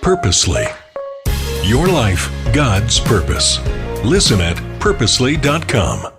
Purposely. Your life, God's purpose. Listen at purposely.com.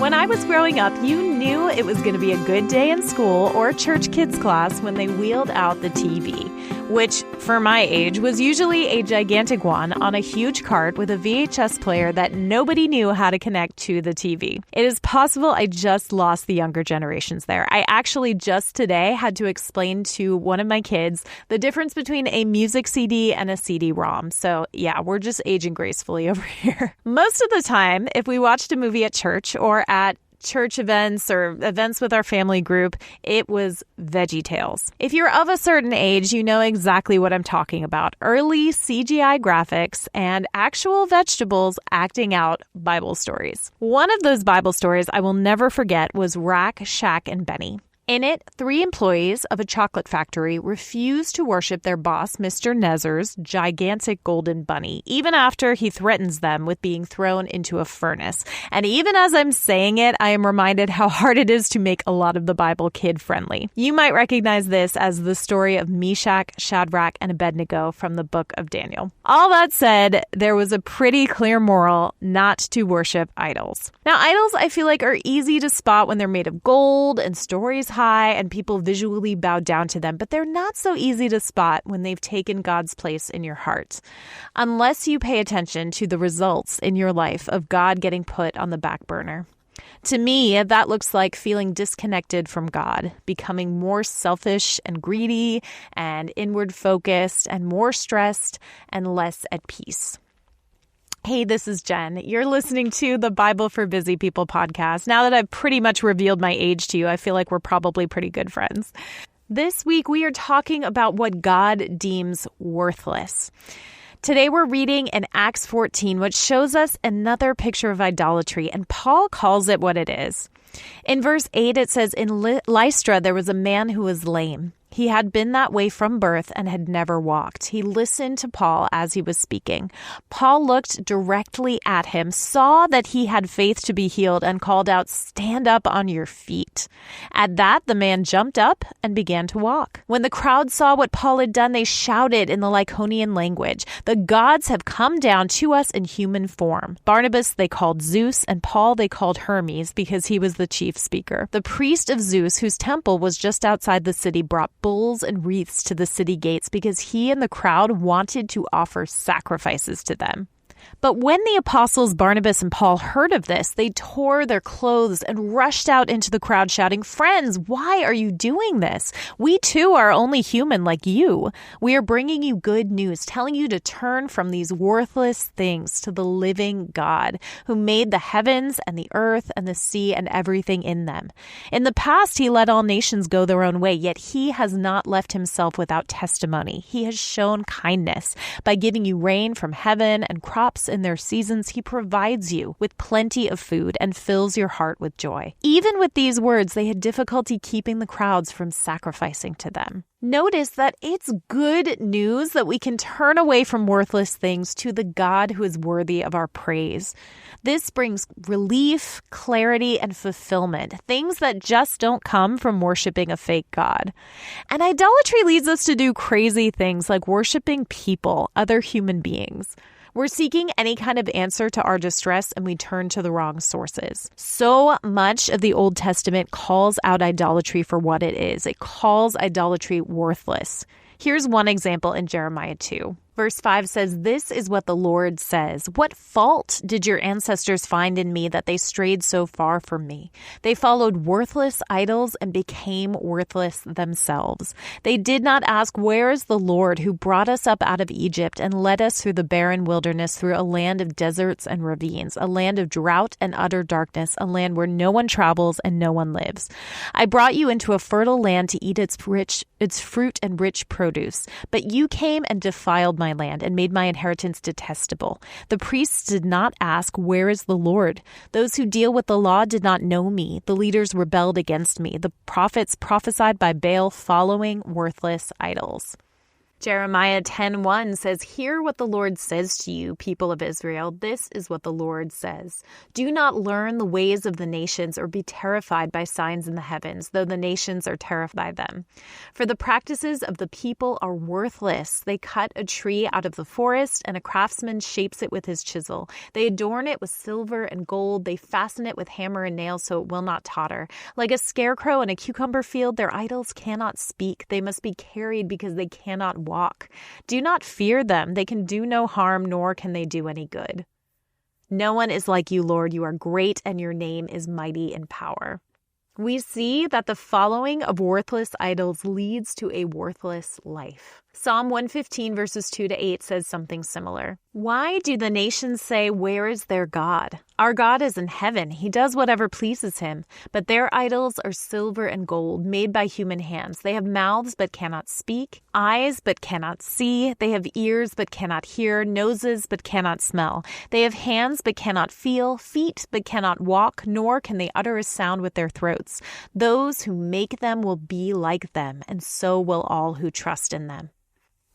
When I was growing up, you knew it was going to be a good day in school or church kids class when they wheeled out the TV, which, for my age, was usually a gigantic one on a huge cart with a VHS player that nobody knew how to connect to the TV. It is possible I just lost the younger generations there. I actually just today had to explain to one of my kids the difference between a music CD and a CD-ROM. So yeah, we're just aging gracefully over here. Most of the time, if we watched a movie at church or at church events or events with our family group, it was VeggieTales. If you're of a certain age, you know exactly what I'm talking about. Early CGI graphics and actual vegetables acting out Bible stories. One of those Bible stories I will never forget was Rack, Shack, and Benny. In it, 3 employees of a chocolate factory refuse to worship their boss, Mr. Nezer's gigantic golden bunny, even after he threatens them with being thrown into a furnace. And even as I'm saying it, I am reminded how hard it is to make a lot of the Bible kid-friendly. You might recognize this as the story of Meshach, Shadrach, and Abednego from the book of Daniel. All that said, there was a pretty clear moral not to worship idols. Now, idols, I feel like, are easy to spot when they're made of gold and stories high and people visually bow down to them, but they're not so easy to spot when they've taken God's place in your heart. Unless you pay attention to the results in your life of God getting put on the back burner. To me, that looks like feeling disconnected from God, becoming more selfish and greedy and inward focused and more stressed and less at peace. Hey, this is Jen. You're listening to the Bible for Busy People podcast. Now that I've pretty much revealed my age to you, I feel like we're probably pretty good friends. This week, we are talking about what God deems worthless. Today, we're reading in Acts 14, which shows us another picture of idolatry, and Paul calls it what it is. In verse 8, it says, in Lystra, there was a man who was lame. He had been that way from birth and had never walked. He listened to Paul as he was speaking. Paul looked directly at him, saw that he had faith to be healed, and called out, "Stand up on your feet." At that, the man jumped up and began to walk. When the crowd saw what Paul had done, they shouted in the Lycaonian language, "The gods have come down to us in human form." Barnabas they called Zeus, and Paul they called Hermes because he was the chief speaker. The priest of Zeus, whose temple was just outside the city, brought bulls and wreaths to the city gates because he and the crowd wanted to offer sacrifices to them. But when the apostles Barnabas and Paul heard of this, they tore their clothes and rushed out into the crowd shouting, "Friends, why are you doing this? We too are only human like you. We are bringing you good news, telling you to turn from these worthless things to the living God, who made the heavens and the earth and the sea and everything in them. In the past, he let all nations go their own way, yet he has not left himself without testimony. He has shown kindness by giving you rain from heaven and crops in their seasons. He provides you with plenty of food and fills your heart with joy." Even with these words, they had difficulty keeping the crowds from sacrificing to them. Notice that it's good news that we can turn away from worthless things to the God who is worthy of our praise. This brings relief, clarity, and fulfillment, things that just don't come from worshiping a fake God. And idolatry leads us to do crazy things like worshiping people, other human beings. We're seeking any kind of answer to our distress, and we turn to the wrong sources. So much of the Old Testament calls out idolatry for what it is. It calls idolatry worthless. Here's one example in Jeremiah 2. Verse 5 says, "This is what the Lord says. What fault did your ancestors find in me that they strayed so far from me? They followed worthless idols and became worthless themselves. They did not ask, 'Where is the Lord who brought us up out of Egypt and led us through the barren wilderness, through a land of deserts and ravines, a land of drought and utter darkness, a land where no one travels and no one lives? I brought you into a fertile land to eat its fruit and rich produce. But you came and defiled my land and made my inheritance detestable. The priests did not ask, 'Where is the Lord?' Those who deal with the law did not know me. The leaders rebelled against me. The prophets prophesied by Baal, following worthless idols." Jeremiah 10:1 says, "Hear what the Lord says to you, people of Israel. This is what the Lord says. Do not learn the ways of the nations or be terrified by signs in the heavens, though the nations are terrified by them. For the practices of the people are worthless. They cut a tree out of the forest, and a craftsman shapes it with his chisel. They adorn it with silver and gold. They fasten it with hammer and nails so it will not totter. Like a scarecrow in a cucumber field, their idols cannot speak. They must be carried because they cannot walk. Do not fear them. They can do no harm, nor can they do any good. No one is like you, Lord. You are great, and your name is mighty in power." We see that the following of worthless idols leads to a worthless life. Psalm 115 verses 2-8 says something similar. "Why do the nations say, 'Where is their God?' Our God is in heaven. He does whatever pleases him. But their idols are silver and gold, made by human hands. They have mouths but cannot speak, eyes but cannot see. They have ears but cannot hear, noses but cannot smell. They have hands but cannot feel, feet but cannot walk, nor can they utter a sound with their throats. Those who make them will be like them, and so will all who trust in them."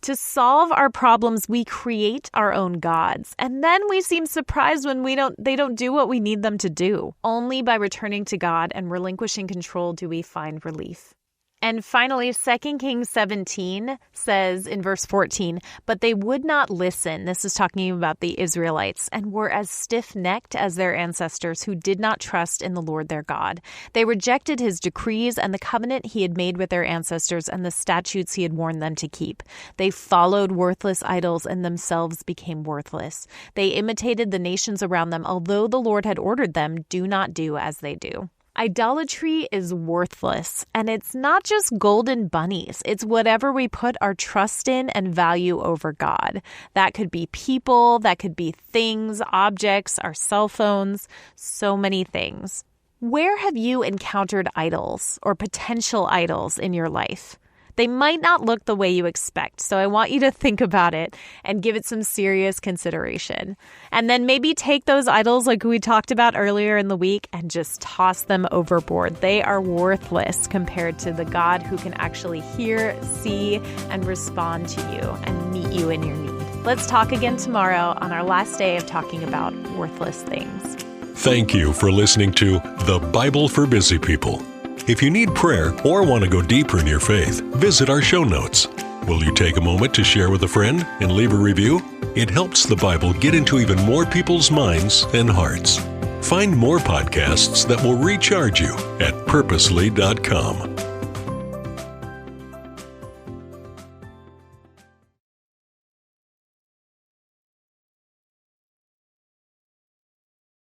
To solve our problems, we create our own gods, and then we seem surprised when they don't do what we need them to do. Only by returning to God and relinquishing control do we find relief. And finally, 2 Kings 17 says in verse 14, "But they would not listen," this is talking about the Israelites, "and were as stiff-necked as their ancestors who did not trust in the Lord their God. They rejected his decrees and the covenant he had made with their ancestors and the statutes he had warned them to keep. They followed worthless idols and themselves became worthless. They imitated the nations around them, although the Lord had ordered them, do not do as they do." Idolatry is worthless, and it's not just golden bunnies. It's whatever we put our trust in and value over God. That could be people, that could be things, objects, our cell phones, so many things. Where have you encountered idols or potential idols in your life? They might not look the way you expect, so I want you to think about it and give it some serious consideration. And then maybe take those idols like we talked about earlier in the week and just toss them overboard. They are worthless compared to the God who can actually hear, see, and respond to you and meet you in your need. Let's talk again tomorrow on our last day of talking about worthless things. Thank you for listening to The Bible for Busy People. If you need prayer or want to go deeper in your faith, visit our show notes. Will you take a moment to share with a friend and leave a review? It helps the Bible get into even more people's minds and hearts. Find more podcasts that will recharge you at purposely.com.